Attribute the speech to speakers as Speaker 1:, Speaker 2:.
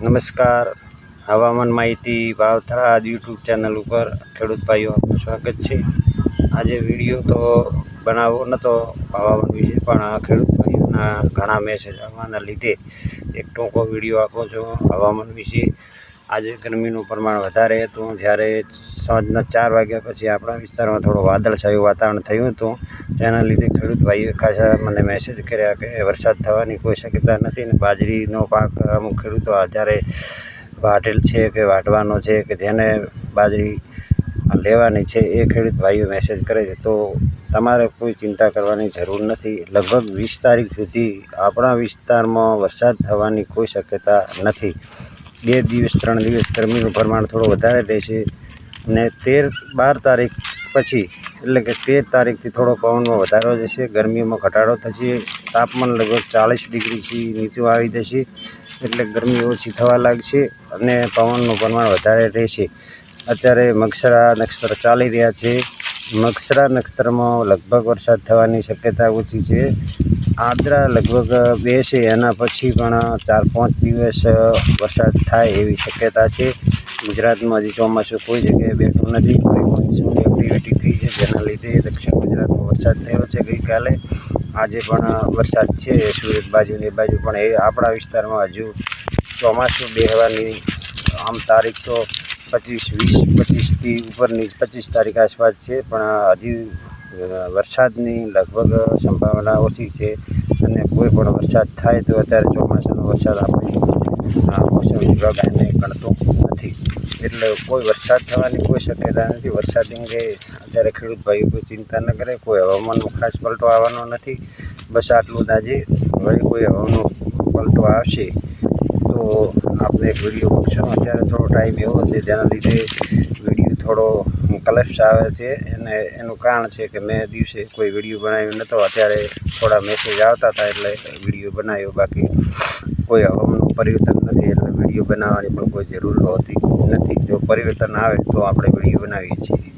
Speaker 1: નમસ્કાર. હવામાન માહિતી વાવથરા યુટ્યુબ ચેનલ ઉપર ખેડૂત ભાઈઓ આપનું સ્વાગત છે. આજે વિડીયો તો બનાવવો નહોતો હવામાન વિશે, પણ ખેડૂત ભાઈઓના ઘણા મેસેજ આવવાના લીધે એક ટૂંકો વિડીયો આપો છો હવામાન વિશે. આજે ગરમીનું પ્રમાણ વધારે હતું, જ્યારે સાંજના 4 વાગ્યા પછી આપણા વિસ્તારમાં થોડું વાદળછાયું વાતાવરણ થયું હતું. તેના લીધે ખેડૂત ભાઈઓએ ખાસા મને મેસેજ કર્યા કે વરસાદ થવાની કોઈ શક્યતા નથી ને બાજરીનો પાક અમુક ખેડૂતો જ્યારે વાઢેલ છે કે વાઢવાનો છે કે જેને બાજરી લેવાની છે એ ખેડૂત ભાઈઓ મેસેજ કરે છે. તો તમારે કોઈ ચિંતા કરવાની જરૂર નથી. લગભગ 20 તારીખ સુધી આપણા વિસ્તારમાં વરસાદ થવાની કોઈ શક્યતા નથી. 2 દિવસ 3 દિવસ ગરમીનું પ્રમાણ થોડું વધારે રહેશે અને 12 તારીખ પછી એટલે કે 13 તારીખથી થોડો પવનમાં વધારો જશે, ગરમીમાં ઘટાડો થશે, તાપમાન લગભગ 40 ડિગ્રીથી નીચું આવી જશે, એટલે ગરમી ઓછી થવા લાગશે અને પવનનું પ્રમાણ વધારે રહેશે. અત્યારે મગસરા નક્ષત્ર ચાલી રહ્યા છે. મગસરા નક્ષત્રમાં લગભગ વરસાદ થવાની શક્યતા ઓછી છે. આદ્રા લગભગ બેસે એના પછી પણ 4-5 દિવસ વરસાદ થાય એવી શક્યતા છે. ગુજરાતમાં હજી ચોમાસું કોઈ જગ્યાએ બેઠું નથી. મોન્સૂનની એક્ટિવિટી થઈ છે, જેના લીધે દક્ષિણ ગુજરાતમાં વરસાદ થયો છે ગઈકાલે. આજે પણ વરસાદ છે સુરત બાજુ ને એ બાજુ, પણ એ આપણા વિસ્તારમાં હજુ ચોમાસું બેહવાની આમ તારીખ તો 25થી ઉપરની 25 તારીખ આસપાસ છે, પણ હજી વરસાદની લગભગ સંભાવના ઓછી છે અને કોઈ પણ વરસાદ થાય તો અત્યારે ચોમાસાનો વરસાદ આપણે મોસમ વિભાગ એને ગણતો નથી, એટલે કોઈ વરસાદ થવાની કોઈ શક્યતા નથી. વરસાદ અંગે અત્યારે ખેડૂત ભાઈઓ કોઈ ચિંતા ન કરે. કોઈ હવામાનનો ખાસ પલટો આવવાનો નથી. બસ આટલું જ. આજે વળી કોઈ હવામાનનો પલટો આવશે તો આપણે એક વિડીયો મૂકશું. અત્યારે થોડો ટાઈમ એવો છે જેના લીધે વિડીયો થોડો કલપ્સ આવે છે, અને એનું કારણ છે કે મેં દિવસે કોઈ વિડીયો બનાવ્યો નહોતો. અત્યારે થોડા મેસેજ આવતા હતા એટલે વિડીયો બનાવ્યો. બાકી કોઈ હવામાનનું પરિવર્તન નથી એટલે વિડીયો બનાવવાની પણ કોઈ જરૂર હોતી નથી. જો પરિવર્તન આવે તો આપણે વિડીયો બનાવીએ છીએ.